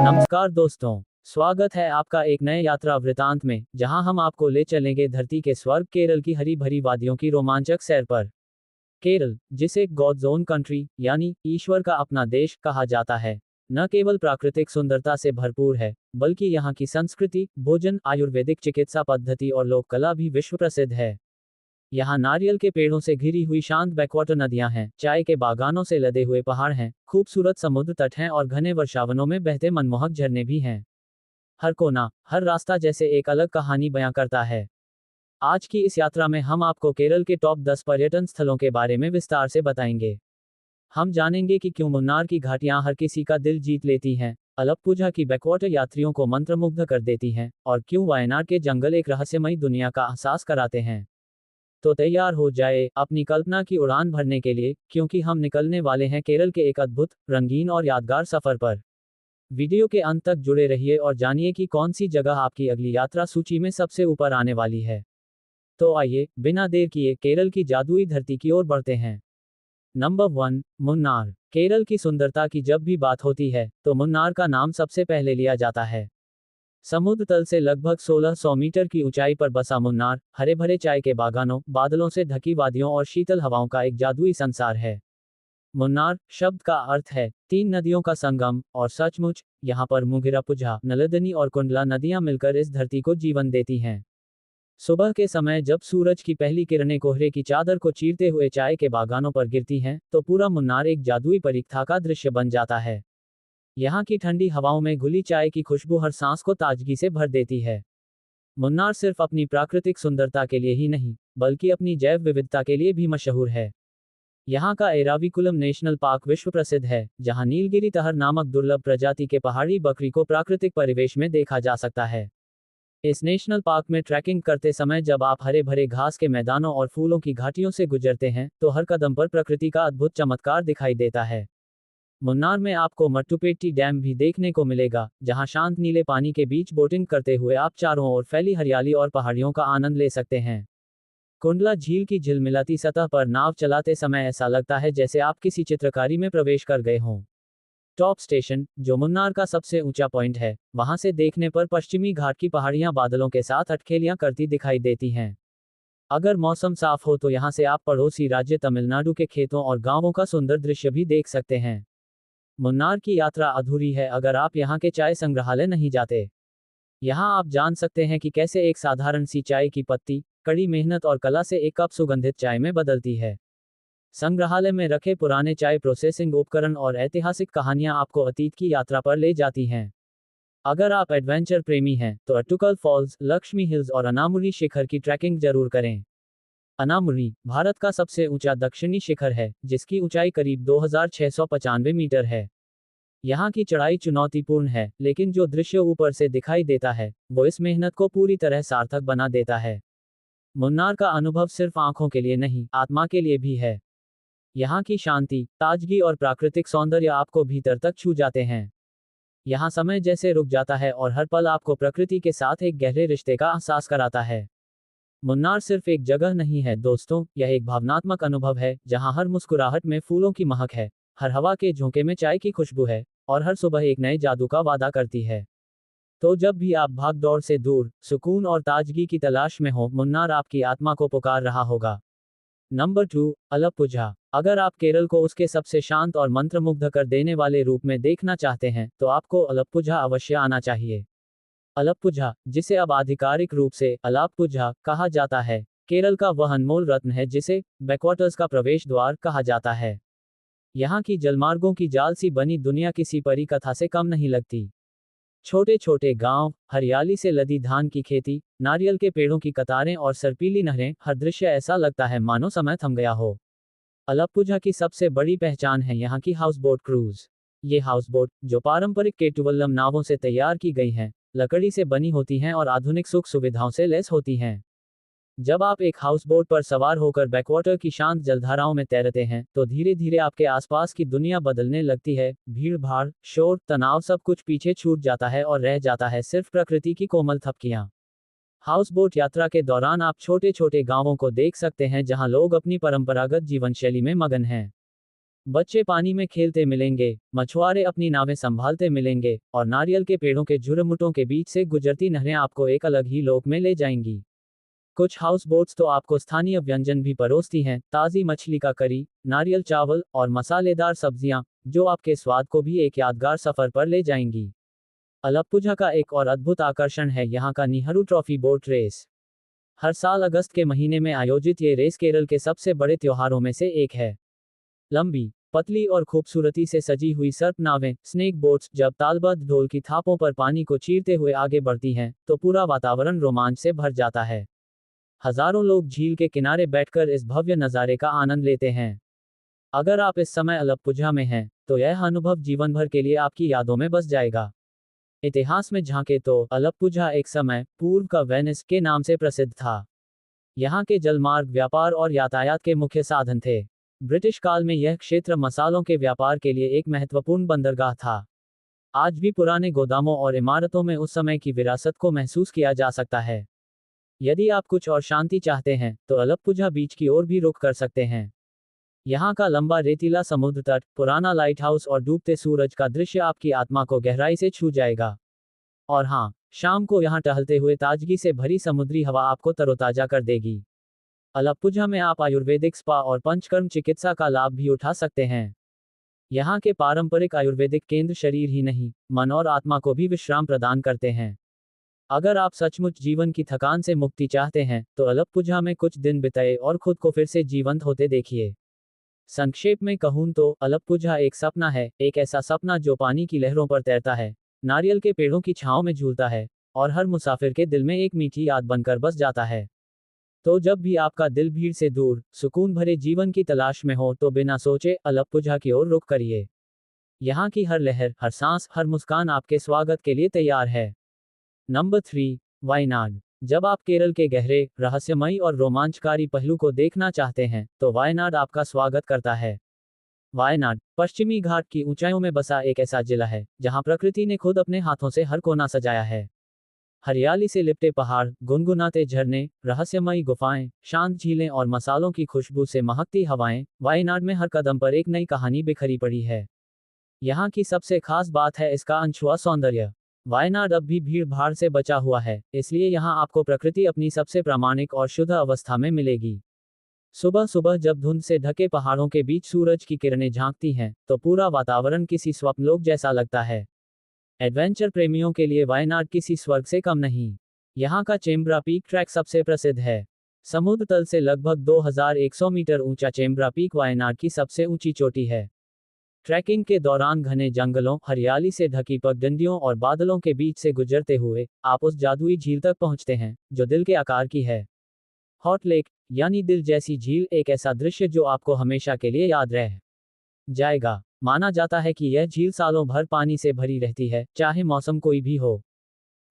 नमस्कार दोस्तों, स्वागत है आपका एक नए यात्रा वृतांत में, जहां हम आपको ले चलेंगे धरती के स्वर्ग केरल की हरी भरी वादियों की रोमांचक सैर पर। केरल, जिसे गॉड्स ओन कंट्री यानी ईश्वर का अपना देश कहा जाता है, न केवल प्राकृतिक सुंदरता से भरपूर है, बल्कि यहाँ की संस्कृति, भोजन, आयुर्वेदिक चिकित्सा पद्धति और लोक कला भी विश्व प्रसिद्ध है। यहाँ नारियल के पेड़ों से घिरी हुई शांत बैकवाटर नदियां हैं, चाय के बागानों से लदे हुए पहाड़ हैं, खूबसूरत समुद्र तट हैं और घने वर्षावनों में बहते मनमोहक झरने भी हैं। हर कोना, हर रास्ता जैसे एक अलग कहानी बयां करता है। आज की इस यात्रा में हम आपको केरल के टॉप 10 पर्यटन स्थलों के बारे में विस्तार से बताएंगे। हम जानेंगे कि क्यों मुन्नार की घाटियां हर किसी का दिल जीत लेती हैं, अलप्पुझा की बैकवाटर यात्रियों को मंत्रमुग्ध कर देती हैं, और क्यों वायनाड के जंगल एक रहस्यमयी दुनिया का एहसास कराते हैं। तो तैयार हो जाए अपनी कल्पना की उड़ान भरने के लिए, क्योंकि हम निकलने वाले हैं केरल के एक अद्भुत, रंगीन और यादगार सफर पर। वीडियो के अंत तक जुड़े रहिए और जानिए कि कौन सी जगह आपकी अगली यात्रा सूची में सबसे ऊपर आने वाली है। तो आइए, बिना देर किए केरल की जादुई धरती की ओर बढ़ते हैं। नंबर 1, मुन्नार। केरल की सुंदरता की जब भी बात होती है, तो मुन्नार का नाम सबसे पहले लिया जाता है। समुद्र तल से लगभग 1600 मीटर की ऊंचाई पर बसा मुन्नार, हरे भरे चाय के बागानों, बादलों से ढकी वादियों और शीतल हवाओं का एक जादुई संसार है। मुन्नार शब्द का अर्थ है 3 नदियों का संगम, और सचमुच, यहाँ पर मुगिरापुझा, नलदनी और कुंडला नदियां मिलकर इस धरती को जीवन देती हैं। सुबह के समय जब सूरज की पहली किरणें कोहरे की चादर को चीरते हुए चाय के बागानों पर गिरती हैं, तो पूरा मुन्नार एक जादुई परीक्षा का दृश्य बन जाता है। यहाँ की ठंडी हवाओं में घुली चाय की खुशबू हर सांस को ताजगी से भर देती है। मुन्नार सिर्फ अपनी प्राकृतिक सुंदरता के लिए ही नहीं, बल्कि अपनी जैव विविधता के लिए भी मशहूर है। यहाँ का एराविकुलम नेशनल पार्क विश्व प्रसिद्ध है, जहाँ नीलगिरी तहर नामक दुर्लभ प्रजाति के पहाड़ी बकरी को प्राकृतिक परिवेश में देखा जा सकता है। इस नेशनल पार्क में ट्रैकिंग करते समय जब आप हरे भरे घास के मैदानों और फूलों की घाटियों से गुजरते हैं, तो हर कदम पर प्रकृति का अद्भुत चमत्कार दिखाई देता है। मुन्नार में आपको मट्टुपेट्टी डैम भी देखने को मिलेगा, जहां शांत नीले पानी के बीच बोटिंग करते हुए आप चारों ओर फैली हरियाली और पहाड़ियों का आनंद ले सकते हैं। कुंडला झील की झिलमिलाती सतह पर नाव चलाते समय ऐसा लगता है जैसे आप किसी चित्रकारी में प्रवेश कर गए हों। टॉप स्टेशन, जो मुन्नार का सबसे ऊंचा पॉइंट है, वहां से देखने पर पश्चिमी घाट की पहाड़ियां बादलों के साथ अटखेलियां करती दिखाई देती हैं। अगर मौसम साफ हो तो यहां से आप पड़ोसी राज्य तमिलनाडु के खेतों और गांवों का सुंदर दृश्य भी देख सकते हैं। मुन्नार की यात्रा अधूरी है अगर आप यहाँ के चाय संग्रहालय नहीं जाते। यहाँ आप जान सकते हैं कि कैसे एक साधारण सी चाय की पत्ती, कड़ी मेहनत और कला से एक कप सुगंधित चाय में बदलती है। संग्रहालय में रखे पुराने चाय प्रोसेसिंग उपकरण और ऐतिहासिक कहानियां आपको अतीत की यात्रा पर ले जाती हैं। अगर आप एडवेंचर प्रेमी हैं, तो अट्टुकल फॉल्स, लक्ष्मी हिल्स और अनामुरी शिखर की ट्रैकिंग जरूर करें। अनामुरी, भारत का सबसे ऊंचा दक्षिणी शिखर है, जिसकी ऊंचाई करीब 2695 मीटर है। यहाँ की चढ़ाई चुनौतीपूर्ण है, लेकिन जो दृश्य ऊपर से दिखाई देता है, वो इस मेहनत को पूरी तरह सार्थक बना देता है। मुन्नार का अनुभव सिर्फ आंखों के लिए नहीं, आत्मा के लिए भी है। यहाँ की शांति, ताजगी और प्राकृतिक सौंदर्य आपको भीतर तक छू जाते हैं। यहाँ समय जैसे रुक जाता है और हर पल आपको प्रकृति के साथ एक गहरे रिश्ते का एहसास कराता है। मुन्नार सिर्फ एक जगह नहीं है दोस्तों, यह एक भावनात्मक अनुभव है, जहाँ हर मुस्कुराहट में फूलों की महक है, हर हवा के झोंके में चाय की खुशबू है, और हर सुबह एक नए जादू का वादा करती है। तो जब भी आप भाग दौड़ से दूर, सुकून और ताजगी की तलाश में हो, मुन्नार आपकी आत्मा को पुकार रहा होगा। नंबर 2, अलप्पुझा। अगर आप केरल को उसके सबसे शांत और मंत्रमुग्ध कर देने वाले रूप में देखना चाहते हैं, तो आपको अलप्पुझा अवश्य आना चाहिए। अलप्पुझा, जिसे अब आधिकारिक रूप से अलाप्पुझा कहा जाता है, केरल का वह अनमोल रत्न है जिसे बैकवाटर्स का प्रवेश द्वार कहा जाता है। यहाँ की जलमार्गों की जाल सी बनी दुनिया किसी परी कथा से कम नहीं लगती। छोटे छोटे गांव, हरियाली से लदी धान की खेती, नारियल के पेड़ों की कतारें और सर्पीली नहरें, हर दृश्य ऐसा लगता है मानो समय थम गया हो। अलप्पुझा की सबसे बड़ी पहचान है यहाँ की हाउसबोट क्रूज। ये हाउसबोट, जो पारंपरिक केटुवल्लम नावों से तैयार की गई हैं, लकड़ी से बनी होती हैं और आधुनिक सुख सुविधाओं से लैस होती हैं। जब आप एक हाउसबोट पर सवार होकर बैकवाटर की शांत जलधाराओं में तैरते हैं, तो धीरे धीरे आपके आसपास की दुनिया बदलने लगती है। भीड़ भाड़, शोर, तनाव सब कुछ पीछे छूट जाता है और रह जाता है सिर्फ प्रकृति की कोमल थपकियां। हाउसबोट यात्रा के दौरान आप छोटे छोटे गांवों को देख सकते हैं जहां लोग अपनी परंपरागत जीवन शैली में मगन हैं। बच्चे पानी में खेलते मिलेंगे, मछुआरे अपनी नावें संभालते मिलेंगे, और नारियल के पेड़ों के झुरमुटों के बीच से गुजरती नहरें आपको एक अलग ही लोक में ले जाएंगी। कुछ हाउस बोट्स तो आपको स्थानीय व्यंजन भी परोसती हैं, ताज़ी मछली का करी, नारियल चावल और मसालेदार सब्जियां, जो आपके स्वाद को भी एक यादगार सफर पर ले जाएंगी। अलप्पुझा का एक और अद्भुत आकर्षण है यहाँ का नेहरू ट्रॉफी बोट रेस। हर साल अगस्त के महीने में आयोजित ये रेस केरल के सबसे बड़े त्योहारों में से एक है। लंबी, पतली और खूबसूरती से सजी हुई सर्प नावें, स्नेक बोट्स, जब तालबद्ध ढोल की थापों पर पानी को चीरते हुए आगे बढ़ती हैं, तो पूरा वातावरण रोमांच से भर जाता है। हजारों लोग झील के किनारे बैठकर इस भव्य नज़ारे का आनंद लेते हैं। अगर आप इस समय अलप्पुझा में हैं, तो यह अनुभव जीवन भर के लिए आपकी यादों में बस जाएगा। इतिहास में झांके तो अलप्पुझा एक समय पूर्व का वेनिस के नाम से प्रसिद्ध था। यहाँ के जलमार्ग व्यापार और यातायात के मुख्य साधन थे। ब्रिटिश काल में यह क्षेत्र मसालों के व्यापार के लिए एक महत्वपूर्ण बंदरगाह था। आज भी पुराने गोदामों और इमारतों में उस समय की विरासत को महसूस किया जा सकता है। यदि आप कुछ और शांति चाहते हैं, तो अलप्पुझा बीच की ओर भी रुख कर सकते हैं। यहाँ का लंबा रेतीला समुद्र तट, पुराना लाइट हाउस और डूबते सूरज का दृश्य आपकी आत्मा को गहराई से छू जाएगा। और हाँ, शाम को यहाँ टहलते हुए ताजगी से भरी समुद्री हवा आपको तरोताजा कर देगी। अलप्पुझा में आप आयुर्वेदिक स्पा और पंचकर्म चिकित्सा का लाभ भी उठा सकते हैं। यहाँ के पारंपरिक आयुर्वेदिक केंद्र शरीर ही नहीं, मन और आत्मा को भी विश्राम प्रदान करते हैं। अगर आप सचमुच जीवन की थकान से मुक्ति चाहते हैं, तो अलप्पुझा में कुछ दिन बिताए और खुद को फिर से जीवंत होते देखिए। संक्षेप में कहूं तो अलप्पुझा एक सपना है, एक ऐसा सपना जो पानी की लहरों पर तैरता है, नारियल के पेड़ों की छांव में झूलता है, और हर मुसाफिर के दिल में एक मीठी याद बनकर बस जाता है। तो जब भी आपका दिल भीड़ से दूर, सुकून भरे जीवन की तलाश में हो, तो बिना सोचे अलप्पुझा की ओर रुख करिए। यहाँ की हर लहर, हर सांस, हर मुस्कान आपके स्वागत के लिए तैयार है। नंबर 3, वायनाड। जब आप केरल के गहरे, रहस्यमयी और रोमांचकारी पहलू को देखना चाहते हैं, तो वायनाड आपका स्वागत करता है। वायनाड पश्चिमी घाट की ऊंचाइयों में बसा एक ऐसा जिला है, जहां प्रकृति ने खुद अपने हाथों से हर कोना सजाया है। हरियाली से लिपटे पहाड़, गुनगुनाते झरने, रहस्यमयी गुफाएं, शांत झीलें और मसालों की खुशबू से महकती हवाएं, वायनाड में हर कदम पर एक नई कहानी बिखरी पड़ी है। यहाँ की सबसे खास बात है इसका अनछुआ सौंदर्य। वायनाड अब भी भीड़ भाड़ से बचा हुआ है, इसलिए यहाँ आपको प्रकृति अपनी सबसे प्रामाणिक और शुद्ध अवस्था में मिलेगी। सुबह सुबह जब धुंध से ढके पहाड़ों के बीच सूरज की किरणें झांकती हैं, तो पूरा वातावरण किसी स्वप्नलोक जैसा लगता है। एडवेंचर प्रेमियों के लिए वायनाड किसी स्वर्ग से कम नहीं। यहाँ का चेम्ब्रा पीक ट्रैक सबसे प्रसिद्ध है। समुद्र तल से लगभग 2100 मीटर ऊंचा चेम्ब्रा पीक वायनाड की सबसे ऊंची चोटी है। ट्रैकिंग के दौरान घने जंगलों, हरियाली से ढकी पगडंडियों और बादलों के बीच से गुजरते हुए आप उस जादुई झील तक पहुंचते हैं, जो दिल के आकार की है। हॉट लेक, यानी दिल जैसी झील, एक ऐसा दृश्य जो आपको हमेशा के लिए याद रह जाएगा। माना जाता है कि यह झील सालों भर पानी से भरी रहती है, चाहे मौसम कोई भी हो।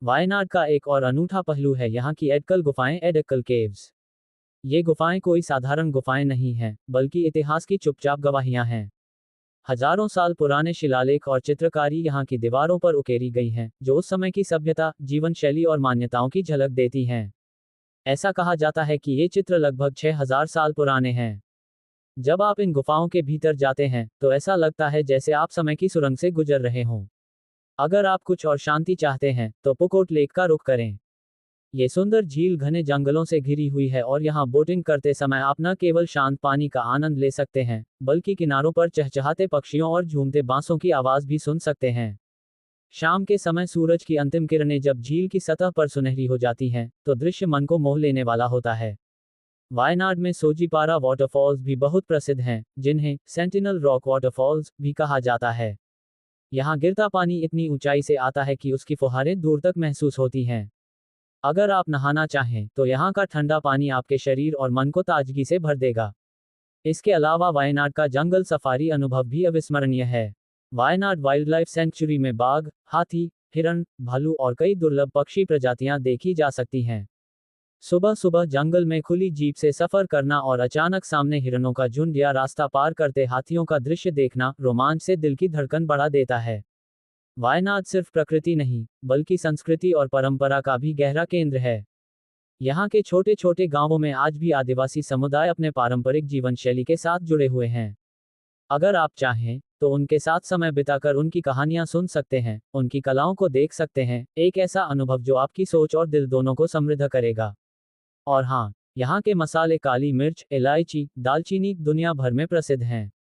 वायनाड का एक और अनूठा पहलू है यहाँ की एडक्कल गुफाएं, एडक्कल केव्स। ये गुफाएं कोई साधारण गुफाएं नहीं हैं, बल्कि इतिहास की चुपचाप गवाहियां हैं। हजारों साल पुराने शिलालेख और चित्रकारी यहाँ की दीवारों पर उकेरी गई हैं, जो उस समय की सभ्यता, जीवन शैली और मान्यताओं की झलक देती हैं। ऐसा कहा जाता है कि ये चित्र लगभग 6000 साल पुराने हैं। जब आप इन गुफाओं के भीतर जाते हैं, तो ऐसा लगता है जैसे आप समय की सुरंग से गुजर रहे हों। अगर आप कुछ और शांति चाहते हैं, तो पुकोट लेक का रुख करें। ये सुंदर झील घने जंगलों से घिरी हुई है और यहाँ बोटिंग करते समय आप न केवल शांत पानी का आनंद ले सकते हैं, बल्कि किनारों पर चहचहाते पक्षियों और झूमते बांसों की आवाज भी सुन सकते हैं। शाम के समय सूरज की अंतिम किरणें जब झील की सतह पर सुनहरी हो जाती हैं, तो दृश्य मन को मोह लेने वाला होता है। वायनाड में सोजीपारा वाटरफॉल्स भी बहुत प्रसिद्ध हैं, जिन्हें सेंटिनल रॉक वाटरफॉल्स भी कहा जाता है। यहाँ गिरता पानी इतनी ऊंचाई से आता है कि उसकी फुहारें दूर तक महसूस होती हैं। अगर आप नहाना चाहें, तो यहाँ का ठंडा पानी आपके शरीर और मन को ताजगी से भर देगा। इसके अलावा वायनाड का जंगल सफारी अनुभव भी अविस्मरणीय है। वायनाड वाइल्ड लाइफ सेंचुरी में बाघ, हाथी, हिरण, भालू और कई दुर्लभ पक्षी प्रजातियां देखी जा सकती हैं। सुबह सुबह जंगल में खुली जीप से सफर करना और अचानक सामने हिरणों का झुंड या रास्ता पार करते हाथियों का दृश्य देखना रोमांच से दिल की धड़कन बढ़ा देता है। वायनाड सिर्फ प्रकृति नहीं, बल्कि संस्कृति और परंपरा का भी गहरा केंद्र है। यहाँ के छोटे छोटे गांवों में आज भी आदिवासी समुदाय अपने पारंपरिक जीवन शैली के साथ जुड़े हुए हैं। अगर आप चाहें तो उनके साथ समय बिताकर उनकी कहानियां सुन सकते हैं, उनकी कलाओं को देख सकते हैं, एक ऐसा अनुभव जो आपकी सोच और दिल दोनों को समृद्ध करेगा। और हाँ, यहाँ के मसाले काली मिर्च, इलायची, दालचीनी दुनिया भर में प्रसिद्ध हैं।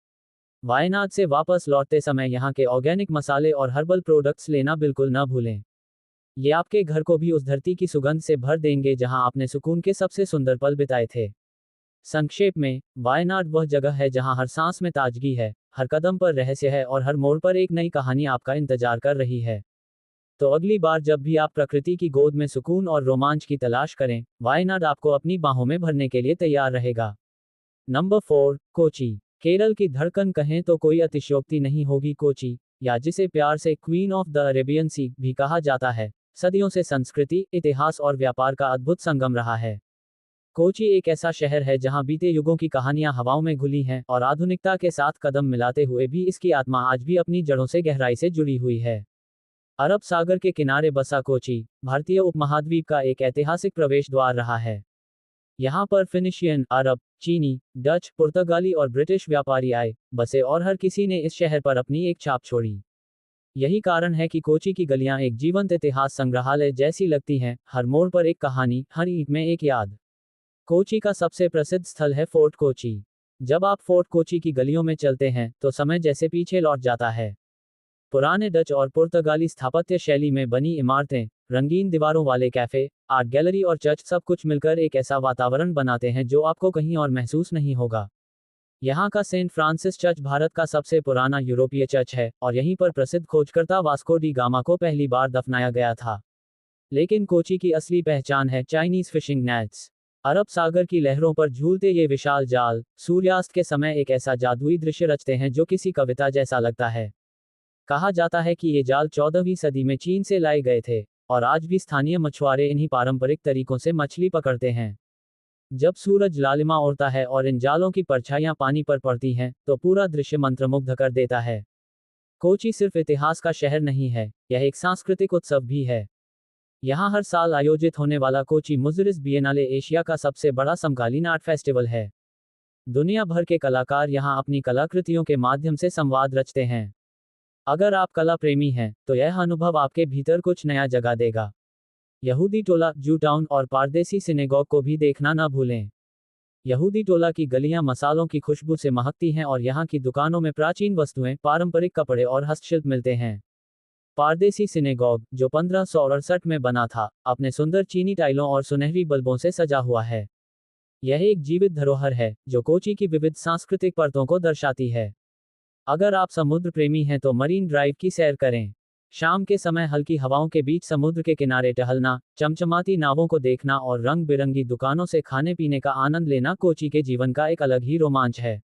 वायनाड से वापस लौटते समय यहाँ के ऑर्गेनिक मसाले और हर्बल प्रोडक्ट्स लेना बिल्कुल न भूलें। ये आपके घर को भी उस धरती की सुगंध से भर देंगे जहाँ आपने सुकून के सबसे सुंदर पल बिताए थे। संक्षेप में, वायनाड वह जगह है जहाँ हर सांस में ताजगी है, हर कदम पर रहस्य है और हर मोड़ पर एक नई कहानी आपका इंतजार कर रही है। तो अगली बार जब भी आप प्रकृति की गोद में सुकून और रोमांच की तलाश करें, वायनाड आपको अपनी बाहों में भरने के लिए तैयार रहेगा। नंबर 4, कोची। केरल की धड़कन कहें तो कोई अतिशयोक्ति नहीं होगी। कोची, या जिसे प्यार से क्वीन ऑफ द अरेबियन सी भी कहा जाता है, सदियों से संस्कृति, इतिहास और व्यापार का अद्भुत संगम रहा है। कोची एक ऐसा शहर है जहां बीते युगों की कहानियां हवाओं में घुली हैं और आधुनिकता के साथ कदम मिलाते हुए भी इसकी आत्मा आज भी अपनी जड़ों से गहराई से जुड़ी हुई है। अरब सागर के किनारे बसा कोची, भारतीय उपमहाद्वीप का एक ऐतिहासिक प्रवेश द्वार रहा है। यहाँ पर फिनिशियन, अरब, चीनी, डच, पुर्तगाली और ब्रिटिश व्यापारी आए, बसे और हर किसी ने इस शहर पर अपनी एक छाप छोड़ी। यही कारण है कि कोची की गलियां एक जीवंत इतिहास संग्रहालय जैसी लगती हैं, हर मोड़ पर एक कहानी, हर ईंट में एक याद। कोची का सबसे प्रसिद्ध स्थल है फोर्ट कोची। जब आप फोर्ट कोची की गलियों में चलते हैं तो समय जैसे पीछे लौट जाता है। पुराने डच और पुर्तगाली स्थापत्य शैली में बनी इमारतें, रंगीन दीवारों वाले कैफे, आर्ट गैलरी और चर्च सब कुछ मिलकर एक ऐसा वातावरण बनाते हैं जो आपको कहीं और महसूस नहीं होगा। यहाँ का सेंट फ्रांसिस चर्च भारत का सबसे पुराना यूरोपीय चर्च है और यहीं पर प्रसिद्ध खोजकर्ता वास्को डी गामा को पहली बार दफनाया गया था। लेकिन कोची की असली पहचान है चाइनीज फिशिंग नेट्स। अरब सागर की लहरों पर झूलते ये विशाल जाल, सूर्यास्त के समय एक ऐसा जादुई दृश्य रचते हैं जो किसी कविता जैसा लगता है। कहा जाता है कि ये जाल 14वीं सदी में चीन से लाए गए थे और आज भी स्थानीय मछुआरे इन्हीं पारंपरिक तरीकों से मछली पकड़ते हैं। जब सूरज लालिमा उड़ता है और इन जालों की परछाइयां पानी पर पड़ती हैं, तो पूरा दृश्य मंत्रमुग्ध कर देता है। कोची सिर्फ इतिहास का शहर नहीं है, यह एक सांस्कृतिक उत्सव भी है। यहाँ हर साल आयोजित होने वाला कोची मुज़रिस बिएनाले एशिया का सबसे बड़ा समकालीन आर्ट फेस्टिवल है। दुनिया भर के कलाकार यहाँ अपनी कलाकृतियों के माध्यम से संवाद रचते हैं। अगर आप कला प्रेमी हैं, तो यह अनुभव आपके भीतर कुछ नया जगा देगा। यहूदी टोला, जू टाउन और पारदेसी सिनेगॉग को भी देखना न भूलें। यहूदी टोला की गलियां मसालों की खुशबू से महकती हैं और यहाँ की दुकानों में प्राचीन वस्तुएं, पारंपरिक कपड़े और हस्तशिल्प मिलते हैं। पारदेसी सिनेगॉग, जो 1568 में बना था, अपने सुंदर चीनी टाइलों और सुनहरी बल्बों से सजा हुआ है। यह एक जीवित धरोहर है जो कोची की विविध सांस्कृतिक परतों को दर्शाती है। अगर आप समुद्र प्रेमी हैं तो मरीन ड्राइव की सैर करें। शाम के समय हल्की हवाओं के बीच समुद्र के किनारे टहलना, चमचमाती नावों को देखना और रंग बिरंगी दुकानों से खाने पीने का आनंद लेना कोची के जीवन का एक अलग ही रोमांच है।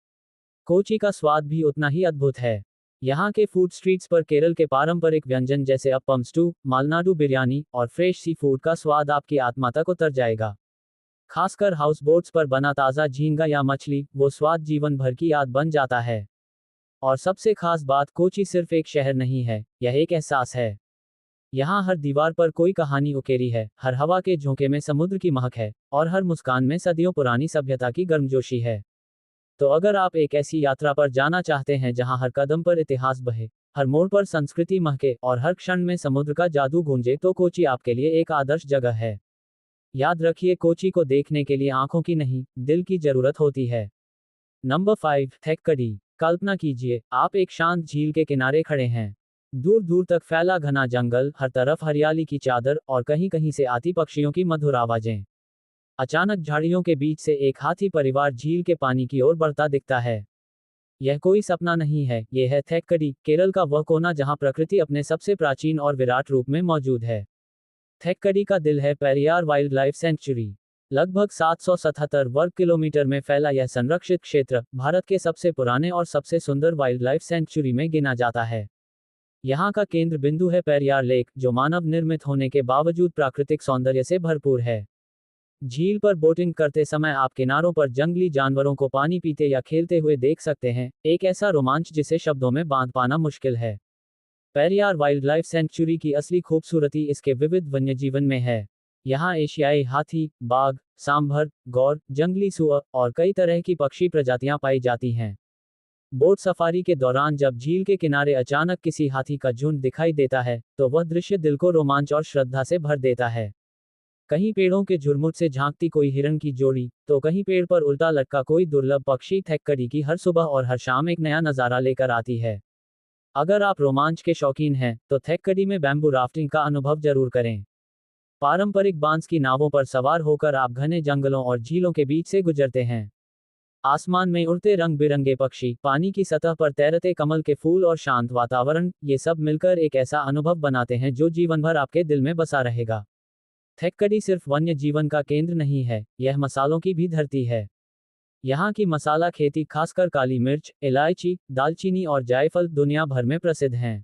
कोची का स्वाद भी उतना ही अद्भुत है। यहाँ के फूड स्ट्रीट्स पर केरल के पारंपरिक व्यंजन जैसे अप्पम स्टू, मालनाडु बिरयानी और फ्रेश सी फूड का स्वाद आपकी आत्मा तक उतर जाएगा। खासकर हाउस बोट्स पर बना ताज़ा झींगा या मछली, वो स्वाद जीवन भर की याद बन जाता है। और सबसे खास बात, कोची सिर्फ एक शहर नहीं है, यह एक एहसास है। यहाँ हर दीवार पर कोई कहानी उकेरी है, हर हवा के झोंके में समुद्र की महक है और हर मुस्कान में सदियों पुरानी सभ्यता की गर्मजोशी है। तो अगर आप एक ऐसी यात्रा पर जाना चाहते हैं जहाँ हर कदम पर इतिहास बहे, हर मोड़ पर संस्कृति महके और हर क्षण में समुद्र का जादू गूंजे, तो कोची आपके लिए एक आदर्श जगह है। याद रखिए, कोची को देखने के लिए आंखों की नहीं, दिल की जरूरत होती है। नंबर 5, थेक्कडी। कल्पना कीजिए, आप एक शांत झील के किनारे खड़े हैं। दूर दूर तक फैला घना जंगल, हर तरफ हरियाली की चादर और कहीं कहीं से आती पक्षियों की मधुर आवाजें। अचानक झाड़ियों के बीच से एक हाथी परिवार झील के पानी की ओर बढ़ता दिखता है। यह कोई सपना नहीं है, यह है थेक्कडी, केरल का वह कोना जहां प्रकृति अपने सबसे प्राचीन और विराट रूप में मौजूद है। थेक्कडी का दिल है पेरियार वाइल्ड लाइफ सेंचुरी। लगभग 777 वर्ग किलोमीटर में फैला यह संरक्षित क्षेत्र भारत के सबसे पुराने और सबसे सुंदर वाइल्ड लाइफ सेंचुरी में गिना जाता है। यहाँ का केंद्र बिंदु है पेरियार लेक, जो मानव निर्मित होने के बावजूद प्राकृतिक सौंदर्य से भरपूर है। झील पर बोटिंग करते समय आप किनारों पर जंगली जानवरों को पानी पीते या खेलते हुए देख सकते हैं, एक ऐसा रोमांच जिसे शब्दों में बांध पाना मुश्किल है। पेरियार वाइल्ड लाइफ सेंचुरी की असली खूबसूरती इसके विविध वन्यजीवन में है। यहाँ एशियाई हाथी, बाघ, सांभर, गौर, जंगली सुअर और कई तरह की पक्षी प्रजातियां पाई जाती हैं। बोट सफारी के दौरान जब झील के किनारे अचानक किसी हाथी का झुंड दिखाई देता है तो वह दृश्य दिल को रोमांच और श्रद्धा से भर देता है। कहीं पेड़ों के झुरमुट से झांकती कोई हिरण की जोड़ी, तो कहीं पेड़ पर उल्टा लटका कोई दुर्लभ पक्षी थेक्कडी की हर सुबह और हर शाम एक नया नज़ारा लेकर आती है। अगर आप रोमांच के शौकीन हैं तो थेक्कडी में बैम्बू राफ्टिंग का अनुभव जरूर करें। पारंपरिक बांस की नावों पर सवार होकर आप घने जंगलों और झीलों के बीच से गुजरते हैं। आसमान में उड़ते रंग बिरंगे पक्षी, पानी की सतह पर तैरते कमल के फूल और शांत वातावरण, ये सब मिलकर एक ऐसा अनुभव बनाते हैं जो जीवन भर आपके दिल में बसा रहेगा। थेक्कडी सिर्फ वन्य जीवन का केंद्र नहीं है, यह मसालों की भी धरती है। यहाँ की मसाला खेती खासकर काली मिर्च, इलायची, दालचीनी और जायफल दुनिया भर में प्रसिद्ध हैं।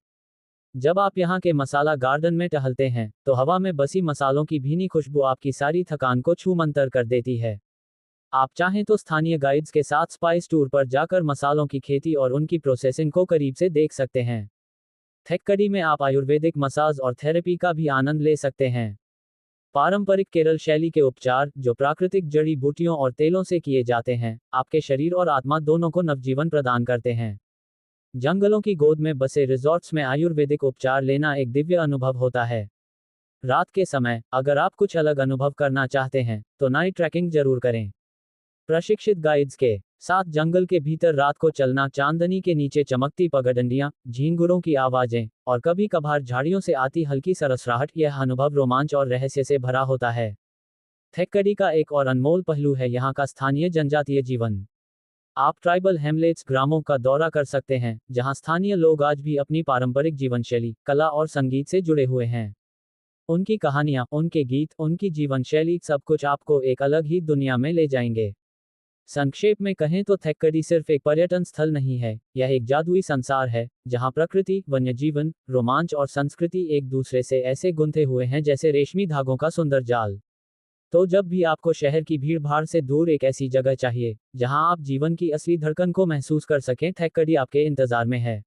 जब आप यहाँ के मसाला गार्डन में टहलते हैं तो हवा में बसी मसालों की भीनी खुशबू आपकी सारी थकान को छूमंतर कर देती है। आप चाहें तो स्थानीय गाइड्स के साथ स्पाइस टूर पर जाकर मसालों की खेती और उनकी प्रोसेसिंग को करीब से देख सकते हैं। थेक्कडी में आप आयुर्वेदिक मसाज और थेरेपी का भी आनंद ले सकते हैं। पारंपरिक केरल शैली के उपचार, जो प्राकृतिक जड़ी बूटियों और तेलों से किए जाते हैं, आपके शरीर और आत्मा दोनों को नवजीवन प्रदान करते हैं। जंगलों की गोद में बसे रिजॉर्ट्स में आयुर्वेदिक उपचार लेना एक दिव्य अनुभव होता है। रात के समय अगर आप कुछ अलग अनुभव करना चाहते हैं तो नाइट ट्रैकिंग जरूर करें। प्रशिक्षित गाइड्स के साथ जंगल के भीतर रात को चलना, चांदनी के नीचे चमकती पगडंडियां, झींगुरों की आवाजें और कभी कभार झाड़ियों से आती हल्की सरसराहट, यह अनुभव रोमांच और रहस्य से भरा होता है। थेक्कडी का एक और अनमोल पहलू है यहाँ का स्थानीय जनजातीय जीवन। आप ट्राइबल हैमलेट्स ग्रामों का दौरा कर सकते हैं, जहाँ स्थानीय लोग आज भी अपनी पारंपरिक जीवन शैली, कला और संगीत से जुड़े हुए हैं। उनकी कहानियाँ, उनके गीत, उनकी जीवन शैली, सब कुछ आपको एक अलग ही दुनिया में ले जाएंगे। संक्षेप में कहें तो थेक्कडी सिर्फ एक पर्यटन स्थल नहीं है, यह एक जादुई संसार है, जहां प्रकृति, वन्यजीवन, रोमांच और संस्कृति एक दूसरे से ऐसे गुंथे हुए हैं जैसे रेशमी धागों का सुंदर जाल। तो जब भी आपको शहर की भीड़ भाड़ से दूर एक ऐसी जगह चाहिए जहां आप जीवन की असली धड़कन को महसूस कर सकें, थेक्कडी आपके इंतजार में है।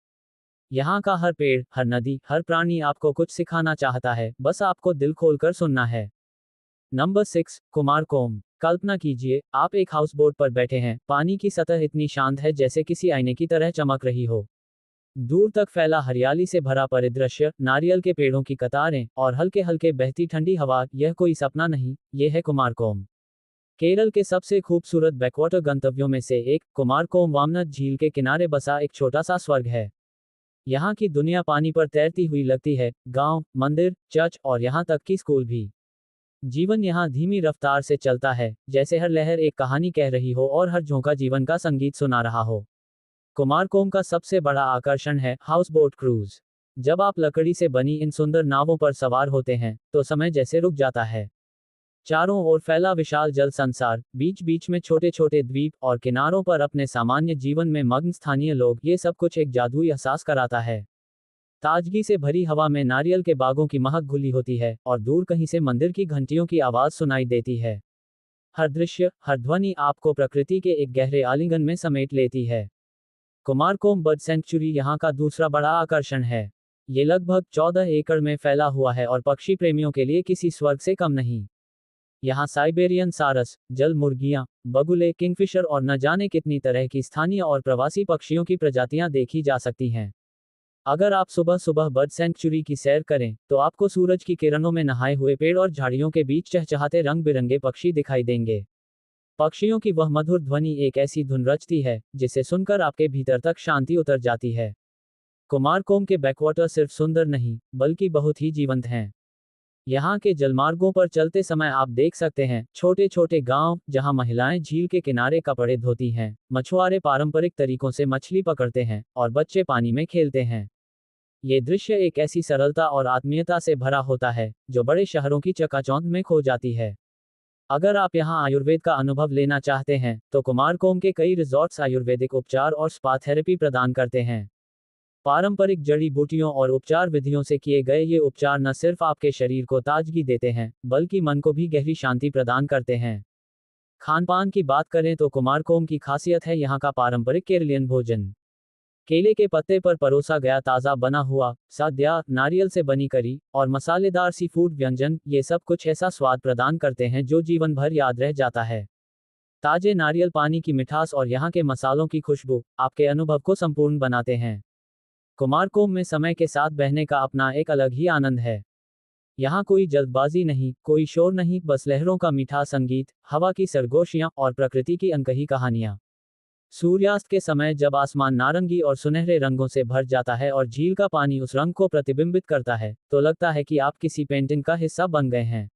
यहाँ का हर पेड़, हर नदी, हर प्राणी आपको कुछ सिखाना चाहता है, बस आपको दिल खोलकर सुनना है। नंबर 6, कुमारकोम। कल्पना कीजिए, आप एक हाउस बोट पर बैठे हैं, पानी की सतह इतनी शांत है जैसे किसी आईने की तरह चमक रही हो। दूर तक फैला हरियाली से भरा परिदृश्य, नारियल के पेड़ों की कतारें और हल्के हल्के बहती ठंडी हवा, यह कोई सपना नहीं, यह है कुमारकोम। केरल के सबसे खूबसूरत बैकवाटर गंतव्यों में से एक, कुमारकोम वामनद झील के किनारे बसा एक छोटा सा स्वर्ग है। यहाँ की दुनिया पानी पर तैरती हुई लगती है, गांव, मंदिर, चर्च और यहाँ तक कि स्कूल भी। जीवन यहाँ धीमी रफ्तार से चलता है, जैसे हर लहर एक कहानी कह रही हो और हर झोंका जीवन का संगीत सुना रहा हो। कुमारकोम का सबसे बड़ा आकर्षण है हाउस बोट क्रूज। जब आप लकड़ी से बनी इन सुंदर नावों पर सवार होते हैं तो समय जैसे रुक जाता है। चारों ओर फैला विशाल जल संसार, बीच बीच में छोटे छोटे द्वीप और किनारों पर अपने सामान्य जीवन में मग्न स्थानीय लोग, ये सब कुछ एक जादुई एहसास कराता है। ताजगी से भरी हवा में नारियल के बागों की महक घुली होती है और दूर कहीं से मंदिर की घंटियों की आवाज सुनाई देती है। हर दृश्य, हर ध्वनि आपको प्रकृति के एक गहरे आलिंगन में समेट लेती है। कुमारकोम बर्ड सेंचुरी यहाँ का दूसरा बड़ा आकर्षण है। ये लगभग 14 एकड़ में फैला हुआ है और पक्षी प्रेमियों के लिए किसी स्वर्ग से कम नहीं। यहाँ साइबेरियन सारस, जल मुर्गियाँ, बगुले, किंगफिशर और न जाने कितनी तरह की स्थानीय और प्रवासी पक्षियों की प्रजातियां देखी जा सकती हैं। अगर आप सुबह सुबह बर्ड सेंचुरी की सैर करें तो आपको सूरज की किरणों में नहाए हुए पेड़ और झाड़ियों के बीच चहचहाते रंग बिरंगे पक्षी दिखाई देंगे। पक्षियों की वह मधुर ध्वनि एक ऐसी धुन रचती है जिसे सुनकर आपके भीतर तक शांति उतर जाती है। कुमारकोम के बैकवाटर सिर्फ सुंदर नहीं, बल्कि बहुत ही जीवंत हैं। यहाँ के जलमार्गों पर चलते समय आप देख सकते हैं छोटे छोटे गांव, जहां महिलाएं झील के किनारे कपड़े धोती हैं, मछुआरे पारंपरिक तरीकों से मछली पकड़ते हैं और बच्चे पानी में खेलते हैं। ये दृश्य एक ऐसी सरलता और आत्मीयता से भरा होता है जो बड़े शहरों की चकाचौंध में खो जाती है। अगर आप यहाँ आयुर्वेद का अनुभव लेना चाहते हैं तो कुमारकोम के कई रिजॉर्ट्स आयुर्वेदिक उपचार और स्पा थेरेपी प्रदान करते हैं। पारंपरिक जड़ी बूटियों और उपचार विधियों से किए गए ये उपचार न सिर्फ आपके शरीर को ताजगी देते हैं, बल्कि मन को भी गहरी शांति प्रदान करते हैं। खान पान की बात करें तो कुमारकोम की खासियत है यहाँ का पारंपरिक केरलियन भोजन। केले के पत्ते पर परोसा गया ताज़ा बना हुआ साद्या, नारियल से बनी करी और मसालेदार सी फूड व्यंजन, ये सब कुछ ऐसा स्वाद प्रदान करते हैं जो जीवन भर याद रह जाता है। ताजे नारियल पानी की मिठास और यहाँ के मसालों की खुशबू आपके अनुभव को संपूर्ण बनाते हैं। कुमारकोम में समय के साथ बहने का अपना एक अलग ही आनंद है। यहाँ कोई जल्दबाजी नहीं, कोई शोर नहीं, बस लहरों का मीठा संगीत, हवा की सरगोशियाँ और प्रकृति की अनकही कहानियाँ। सूर्यास्त के समय जब आसमान नारंगी और सुनहरे रंगों से भर जाता है और झील का पानी उस रंग को प्रतिबिंबित करता है, तो लगता है कि आप किसी पेंटिंग का हिस्सा बन गए हैं।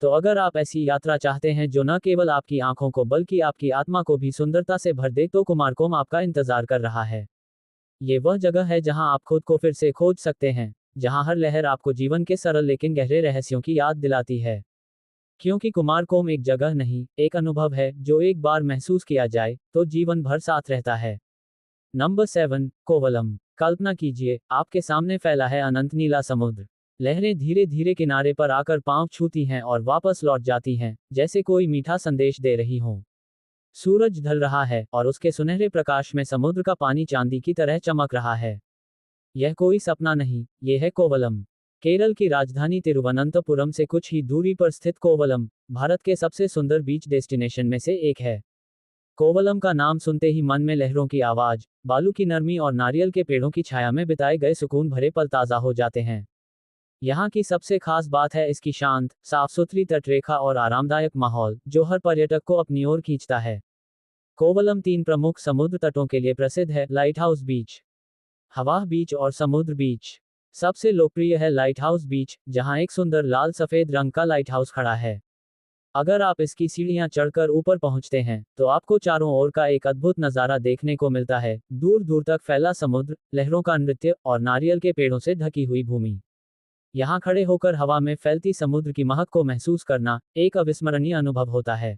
तो अगर आप ऐसी यात्रा चाहते हैं जो न केवल आपकी आंखों को बल्कि आपकी आत्मा को भी सुंदरता से भर दे, तो कुमारकोम आपका इंतजार कर रहा है। ये वह जगह है जहां आप खुद को फिर से खोज सकते हैं, जहां हर लहर आपको जीवन के सरल लेकिन गहरे रहस्यों की याद दिलाती है। क्योंकि कुमारकोम एक जगह नहीं, एक अनुभव है जो एक बार महसूस किया जाए तो जीवन भर साथ रहता है। नंबर 7, कोवलम। कल्पना कीजिए, आपके सामने फैला है अनंत नीला समुद्र। लहरें धीरे धीरे किनारे पर आकर पांव छूती हैं और वापस लौट जाती हैं, जैसे कोई मीठा संदेश दे रही हों। सूरज ढल रहा है और उसके सुनहरे प्रकाश में समुद्र का पानी चांदी की तरह चमक रहा है। यह कोई सपना नहीं, यह है कोवलम। केरल की राजधानी तिरुवनंतपुरम से कुछ ही दूरी पर स्थित कोवलम, भारत के सबसे सुंदर बीच डेस्टिनेशन में से एक है। कोवलम का नाम सुनते ही मन में लहरों की आवाज, बालू की नरमी और नारियल के पेड़ों की छाया में बिताए गए सुकून भरे पल ताज़ा हो जाते हैं। यहाँ की सबसे खास बात है इसकी शांत, साफ सुथरी तटरेखा और आरामदायक माहौल, जो हर पर्यटक को अपनी ओर खींचता है। कोवलम 3 प्रमुख समुद्र तटों के लिए प्रसिद्ध है: लाइट हाउस बीच, हवाह बीच और समुद्र बीच। सबसे लोकप्रिय है लाइट हाउस बीच, जहाँ एक सुंदर लाल सफेद रंग का लाइट हाउस खड़ा है। अगर आप इसकी सीढ़ियां चढ़कर ऊपर पहुंचते हैं, तो आपको चारों ओर का एक अद्भुत नज़ारा देखने को मिलता है। दूर दूर तक फैला समुद्र, लहरों का नृत्य और नारियल के पेड़ों से ढकी हुई भूमि। यहाँ खड़े होकर हवा में फैलती समुद्र की महक को महसूस करना एक अविस्मरणीय अनुभव होता है।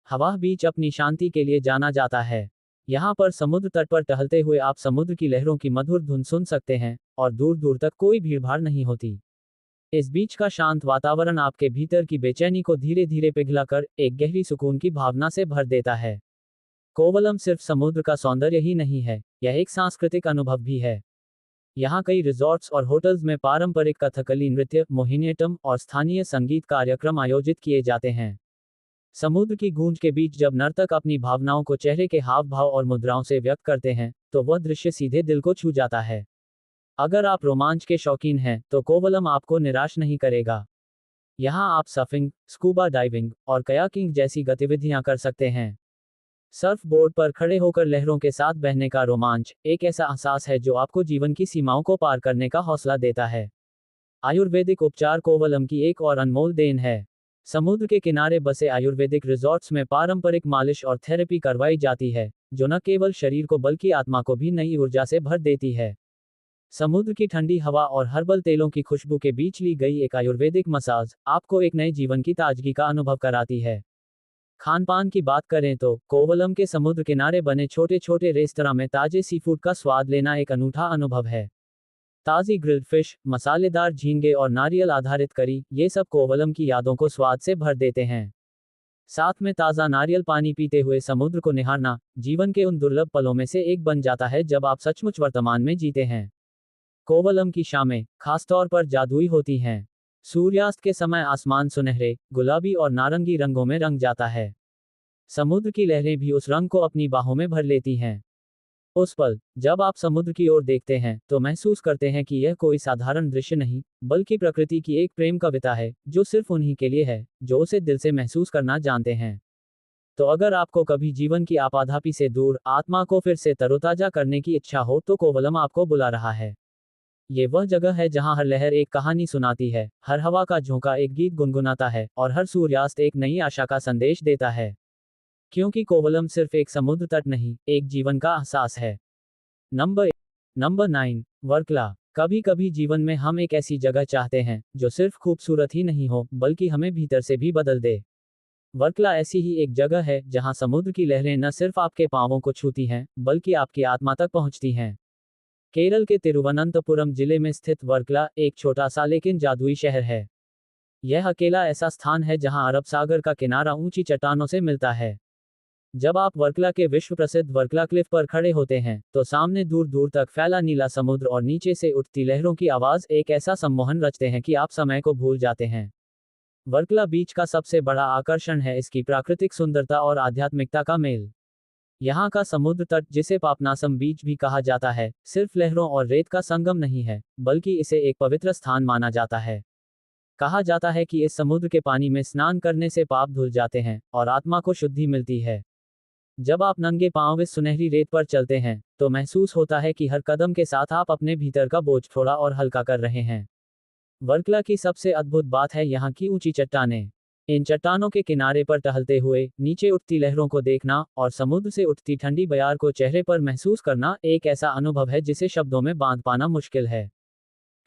हवाह बीच अपनी शांति के लिए जाना जाता है। यहाँ पर समुद्र तट पर टहलते हुए आप समुद्र की लहरों की मधुर धुन सुन सकते हैं और दूर दूर तक कोई भीड़भाड़ नहीं होती। इस बीच का शांत वातावरण आपके भीतर की बेचैनी को धीरे धीरे पिघलाकर एक गहरी सुकून की भावना से भर देता है। कोवलम सिर्फ समुद्र का सौंदर्य ही नहीं है, यह एक सांस्कृतिक अनुभव भी है। यहाँ कई रिजॉर्ट्स और होटल्स में पारंपरिक कथकली नृत्य, मोहिनीअट्टम और स्थानीय संगीत कार्यक्रम आयोजित किए जाते हैं। समुद्र की गूंज के बीच जब नर्तक अपनी भावनाओं को चेहरे के हाव भाव और मुद्राओं से व्यक्त करते हैं, तो वह दृश्य सीधे दिल को छू जाता है। अगर आप रोमांच के शौकीन हैं, तो कोवलम आपको निराश नहीं करेगा। यहाँ आप सर्फिंग, स्कूबा डाइविंग और कयाकिंग जैसी गतिविधियां कर सकते हैं। सर्फ बोर्ड पर खड़े होकर लहरों के साथ बहने का रोमांच एक ऐसा एहसास है जो आपको जीवन की सीमाओं को पार करने का हौसला देता है। आयुर्वेदिक उपचार कोवलम की एक और अनमोल देन है। समुद्र के किनारे बसे आयुर्वेदिक रिजॉर्ट्स में पारंपरिक मालिश और थेरेपी करवाई जाती है, जो न केवल शरीर को बल्कि आत्मा को भी नई ऊर्जा से भर देती है। समुद्र की ठंडी हवा और हर्बल तेलों की खुशबू के बीच ली गई एक आयुर्वेदिक मसाज आपको एक नए जीवन की ताजगी का अनुभव कराती है। खान पान की बात करें तो कोवलम के समुद्र किनारे बने छोटे छोटे रेस्तरां में ताजे सीफूड का स्वाद लेना एक अनूठा अनुभव है। ताज़ी ग्रिल्ड फिश, मसालेदार झींगे और नारियल आधारित करी, ये सब कोवलम की यादों को स्वाद से भर देते हैं। साथ में ताज़ा नारियल पानी पीते हुए समुद्र को निहारना जीवन के उन दुर्लभ पलों में से एक बन जाता है जब आप सचमुच वर्तमान में जीते हैं। कोवलम की शामें खासतौर पर जादुई होती हैं। सूर्यास्त के समय आसमान सुनहरे, गुलाबी और नारंगी रंगों में रंग जाता है। समुद्र की लहरें भी उस रंग को अपनी बाहों में भर लेती हैं। उस पल जब आप समुद्र की ओर देखते हैं, तो महसूस करते हैं कि यह कोई साधारण दृश्य नहीं, बल्कि प्रकृति की एक प्रेम कविता है, जो सिर्फ उन्हीं के लिए है, जो उसे दिल से महसूस करना जानते हैं। तो अगर आपको कभी जीवन की आपाधापी से दूर आत्मा को फिर से तरोताजा करने की इच्छा हो, तो कोवलम आपको बुला रहा है। ये वह जगह है जहां हर लहर एक कहानी सुनाती है, हर हवा का झोंका एक गीत गुनगुनाता है और हर सूर्यास्त एक नई आशा का संदेश देता है। क्योंकि कोवलम सिर्फ एक समुद्र तट नहीं, एक जीवन का एहसास है। नंबर 9, वर्कला। कभी कभी जीवन में हम एक ऐसी जगह चाहते हैं जो सिर्फ खूबसूरत ही नहीं हो, बल्कि हमें भीतर से भी बदल दे। वर्कला ऐसी ही एक जगह है जहां समुद्र की लहरें न सिर्फ आपके पांवों को छूती हैं, बल्कि आपकी आत्मा तक पहुंचती हैं। केरल के तिरुवनंतपुरम जिले में स्थित वर्कला एक छोटा सा लेकिन जादुई शहर है। यह अकेला ऐसा स्थान है जहां अरब सागर का किनारा ऊंची चट्टानों से मिलता है। जब आप वर्कला के विश्व प्रसिद्ध वर्कला क्लिफ पर खड़े होते हैं, तो सामने दूर दूर तक फैला नीला समुद्र और नीचे से उठती लहरों की आवाज एक ऐसा सम्मोहन रचते हैं कि आप समय को भूल जाते हैं। वर्कला बीच का सबसे बड़ा आकर्षण है इसकी प्राकृतिक सुंदरता और आध्यात्मिकता का मेल। यहाँ का समुद्र तट, जिसे पापनासम बीच भी कहा जाता है, सिर्फ लहरों और रेत का संगम नहीं है, बल्कि इसे एक पवित्र स्थान माना जाता है। कहा जाता है कि इस समुद्र के पानी में स्नान करने से पाप धुल जाते हैं और आत्मा को शुद्धि मिलती है। जब आप नंगे पांव इस सुनहरी रेत पर चलते हैं, तो महसूस होता है कि हर कदम के साथ आप अपने भीतर का बोझ थोड़ा और हल्का कर रहे हैं। वर्कला की सबसे अद्भुत बात है यहाँ की ऊंची चट्टानें। इन चट्टानों के किनारे पर टहलते हुए नीचे उठती लहरों को देखना और समुद्र से उठती ठंडी बयार को चेहरे पर महसूस करना एक ऐसा अनुभव है जिसे शब्दों में बांध पाना मुश्किल है।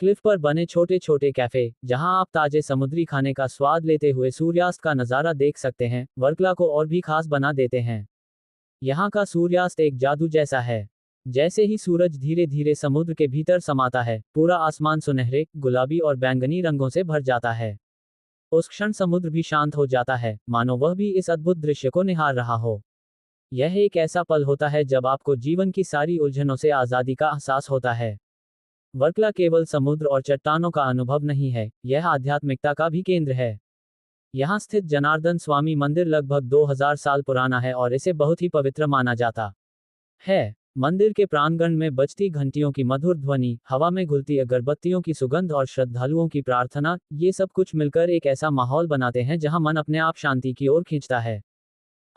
क्लिफ पर बने छोटे छोटे कैफे, जहां आप ताजे समुद्री खाने का स्वाद लेते हुए सूर्यास्त का नज़ारा देख सकते हैं, वर्कला को और भी खास बना देते हैं। यहाँ का सूर्यास्त एक जादू जैसा है। जैसे ही सूरज धीरे धीरे समुद्र के भीतर समाता है, पूरा आसमान सुनहरे, गुलाबी और बैंगनी रंगों से भर जाता है। उस क्षण समुद्र भी शांत हो जाता है, मानो वह भी इस अद्भुत दृश्य को निहार रहा हो। यह एक ऐसा पल होता है जब आपको जीवन की सारी उलझनों से आज़ादी का एहसास होता है। वर्कला केवल समुद्र और चट्टानों का अनुभव नहीं है, यह आध्यात्मिकता का भी केंद्र है। यहाँ स्थित जनार्दन स्वामी मंदिर लगभग 2000 साल पुराना है और इसे बहुत ही पवित्र माना जाता है। मंदिर के प्रांगण में बजती घंटियों की मधुर ध्वनि, हवा में घुलती अगरबत्तियों की सुगंध और श्रद्धालुओं की प्रार्थना, ये सब कुछ मिलकर एक ऐसा माहौल बनाते हैं जहां मन अपने आप शांति की ओर खींचता है।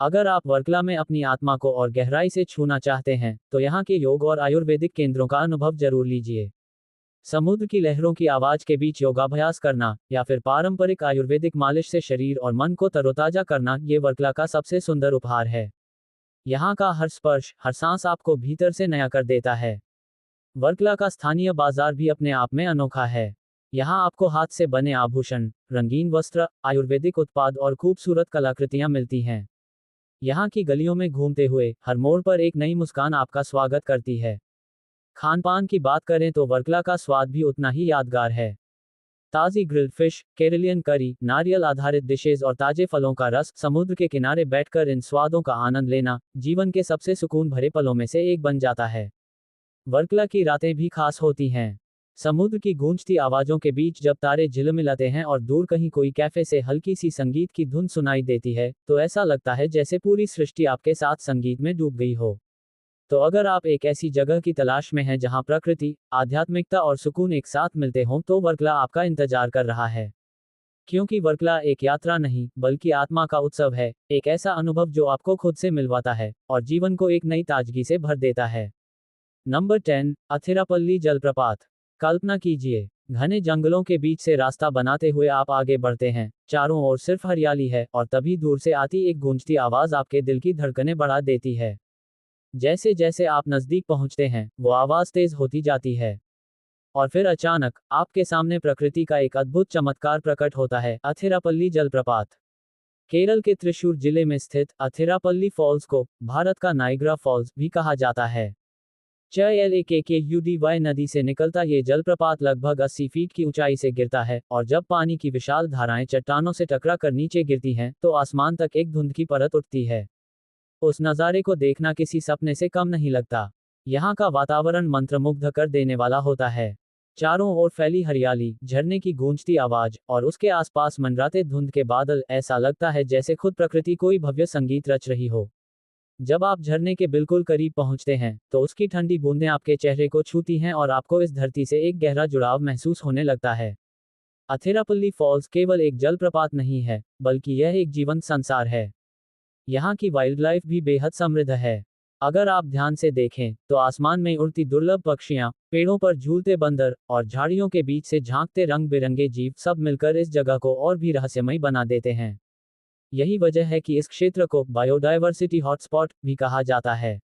अगर आप वर्कला में अपनी आत्मा को और गहराई से छूना चाहते हैं, तो यहाँ के योग और आयुर्वेदिक केंद्रों का अनुभव जरूर लीजिए। समुद्र की लहरों की आवाज के बीच योगाभ्यास करना या फिर पारंपरिक आयुर्वेदिक मालिश से शरीर और मन को तरोताजा करना, ये वर्कला का सबसे सुंदर उपहार है। यहाँ का हर स्पर्श, हर सांस आपको भीतर से नया कर देता है। वर्कला का स्थानीय बाजार भी अपने आप में अनोखा है। यहाँ आपको हाथ से बने आभूषण, रंगीन वस्त्र, आयुर्वेदिक उत्पाद और खूबसूरत कलाकृतियाँ मिलती हैं। यहाँ की गलियों में घूमते हुए हर मोड़ पर एक नई मुस्कान आपका स्वागत करती है। खान पान की बात करें तो वर्कला का स्वाद भी उतना ही यादगार है। ताज़ी ग्रिल्ड फिश, केरलियन करी, नारियल आधारित डिशेज और ताजे फलों का रस, समुद्र के किनारे बैठकर इन स्वादों का आनंद लेना जीवन के सबसे सुकून भरे पलों में से एक बन जाता है। वर्कला की रातें भी खास होती हैं। समुद्र की गूंजती आवाजों के बीच जब तारे झिलमिलाते हैं और दूर कहीं कोई कैफे से हल्की सी संगीत की धुन सुनाई देती है, तो ऐसा लगता है जैसे पूरी सृष्टि आपके साथ संगीत में डूब गई हो। तो अगर आप एक ऐसी जगह की तलाश में हैं जहां प्रकृति, आध्यात्मिकता और सुकून एक साथ मिलते हों, तो वर्कला आपका इंतजार कर रहा है। क्योंकि वर्कला एक यात्रा नहीं, बल्कि आत्मा का उत्सव है, एक ऐसा अनुभव जो आपको खुद से मिलवाता है और जीवन को एक नई ताजगी से भर देता है। नंबर 10, अथिरापल्ली जलप्रपात। कल्पना कीजिए, घने जंगलों के बीच से रास्ता बनाते हुए आप आगे बढ़ते हैं, चारों ओर सिर्फ हरियाली है और तभी दूर से आती एक गूंजती आवाज आपके दिल की धड़कनें बढ़ा देती है। जैसे जैसे आप नजदीक पहुंचते हैं, वो आवाज तेज होती जाती है और फिर अचानक आपके सामने प्रकृति का एक अद्भुत चमत्कार प्रकट होता है, अथिरापल्ली जलप्रपात। केरल के त्रिशूर जिले में स्थित अथिरापल्ली फॉल्स को भारत का नाइग्रा फॉल्स भी कहा जाता है। CLAKKUDY नदी से निकलता ये जलप्रपात लगभग 80 फीट की ऊंचाई से गिरता है और जब पानी की विशाल धाराएं चट्टानों से टकरा कर नीचे गिरती हैं, तो आसमान तक एक धुंध की परत उठती है। उस नज़ारे को देखना किसी सपने से कम नहीं लगता। यहाँ का वातावरण मंत्रमुग्ध कर देने वाला होता है। चारों ओर फैली हरियाली, झरने की गूंजती आवाज और उसके आसपास मंडराते धुंध के बादल, ऐसा लगता है जैसे खुद प्रकृति कोई भव्य संगीत रच रही हो। जब आप झरने के बिल्कुल करीब पहुंचते हैं, तो उसकी ठंडी बूंदें आपके चेहरे को छूती हैं और आपको इस धरती से एक गहरा जुड़ाव महसूस होने लगता है। अथिरापल्ली फॉल्स केवल एक जलप्रपात नहीं है, बल्कि यह एक जीवंत संसार है। यहाँ की वाइल्ड लाइफ भी बेहद समृद्ध है। अगर आप ध्यान से देखें, तो आसमान में उड़ती दुर्लभ पक्षियाँ, पेड़ों पर झूलते बंदर और झाड़ियों के बीच से झांकते रंग बिरंगे जीव सब मिलकर इस जगह को और भी रहस्यमयी बना देते हैं। यही वजह है कि इस क्षेत्र को बायोडायवर्सिटी हॉटस्पॉट भी कहा जाता है।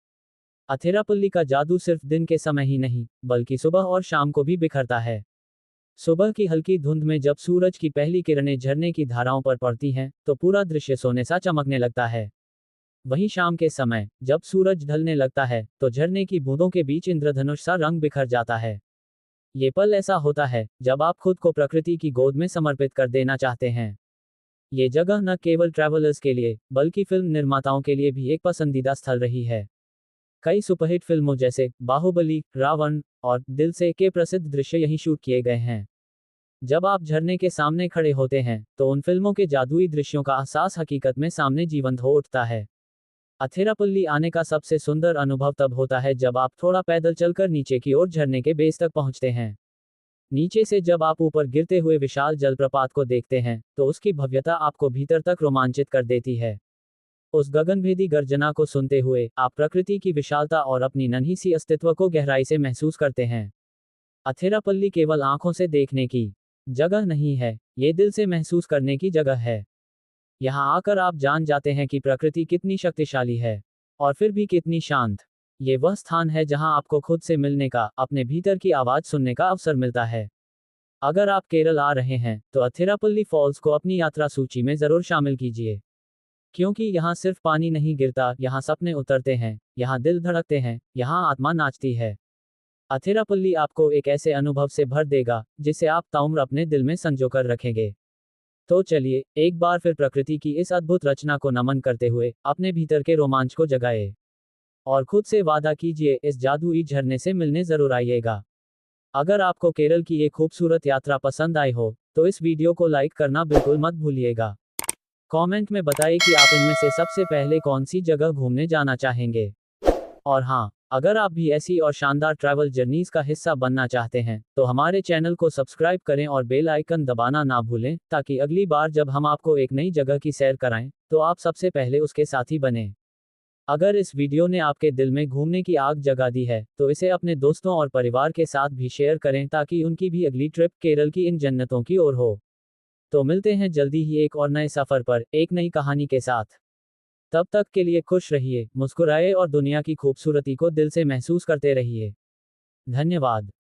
अथिरापल्ली का जादू सिर्फ दिन के समय ही नहीं, बल्कि सुबह और शाम को भी बिखरता है। सुबह की हल्की धुंध में जब सूरज की पहली किरणें झरने की धाराओं पर पड़ती हैं, तो पूरा दृश्य सोने सा चमकने लगता है। वहीं शाम के समय जब सूरज ढलने लगता है, तो झरने की बूंदों के बीच इंद्रधनुष सा रंग बिखर जाता है। ये पल ऐसा होता है जब आप खुद को प्रकृति की गोद में समर्पित कर देना चाहते हैं। ये जगह न केवल ट्रैवलर्स के लिए, बल्कि फिल्म निर्माताओं के लिए भी एक पसंदीदा स्थल रही है। कई सुपरहिट फिल्मों जैसे बाहुबली, रावण और दिल से के प्रसिद्ध दृश्य यहीं शूट किए गए हैं। जब आप झरने के सामने खड़े होते हैं तो उन फिल्मों के जादुई दृश्यों का एहसास हकीकत में सामने जीवंत हो उठता है। अथिरापल्ली आने का सबसे सुंदर अनुभव तब होता है जब आप थोड़ा पैदल चलकर नीचे की ओर झरने के बेस तक पहुंचते हैं। नीचे से जब आप ऊपर गिरते हुए विशाल जलप्रपात को देखते हैं तो उसकी भव्यता आपको भीतर तक रोमांचित कर देती है। उस गगनभेदी गर्जना को सुनते हुए आप प्रकृति की विशालता और अपनी नन्ही सी अस्तित्व को गहराई से महसूस करते हैं। अथिरापल्ली केवल आंखों से देखने की जगह नहीं है, ये दिल से महसूस करने की जगह है। यहाँ आकर आप जान जाते हैं कि प्रकृति कितनी शक्तिशाली है और फिर भी कितनी शांत। ये वह स्थान है जहाँ आपको खुद से मिलने का, अपने भीतर की आवाज सुनने का अवसर मिलता है। अगर आप केरल आ रहे हैं तो अथिरापल्ली फॉल्स को अपनी यात्रा सूची में जरूर शामिल कीजिए, क्योंकि यहाँ सिर्फ पानी नहीं गिरता, यहाँ सपने उतरते हैं, यहाँ दिल धड़कते हैं, यहाँ आत्मा नाचती है। अथिरापल्ली आपको एक ऐसे अनुभव से भर देगा जिसे आप ताउम्र अपने दिल में संजो कर रखेंगे। तो चलिए एक बार फिर प्रकृति की इस अद्भुत रचना को नमन करते हुए अपने भीतर के रोमांच को जगाए और खुद से वादा कीजिए, इस जादुई झरने से मिलने जरूर आइएगा। अगर आपको केरल की ये खूबसूरत यात्रा पसंद आई हो तो इस वीडियो को लाइक करना बिल्कुल मत भूलिएगा। कमेंट में बताइए कि आप इनमें से सबसे पहले कौन सी जगह घूमने जाना चाहेंगे। और हाँ, अगर आप भी ऐसी और शानदार ट्रैवल जर्नीज का हिस्सा बनना चाहते हैं तो हमारे चैनल को सब्सक्राइब करें और बेल आइकन दबाना ना भूलें, ताकि अगली बार जब हम आपको एक नई जगह की सैर कराएं तो आप सबसे पहले उसके साथी बने। अगर इस वीडियो ने आपके दिल में घूमने की आग जगा दी है तो इसे अपने दोस्तों और परिवार के साथ भी शेयर करें, ताकि उनकी भी अगली ट्रिप केरल की इन जन्नतों की ओर हो। तो मिलते हैं जल्दी ही एक और नए सफर पर, एक नई कहानी के साथ। तब तक के लिए खुश रहिए, मुस्कुराए और दुनिया की खूबसूरती को दिल से महसूस करते रहिए। धन्यवाद।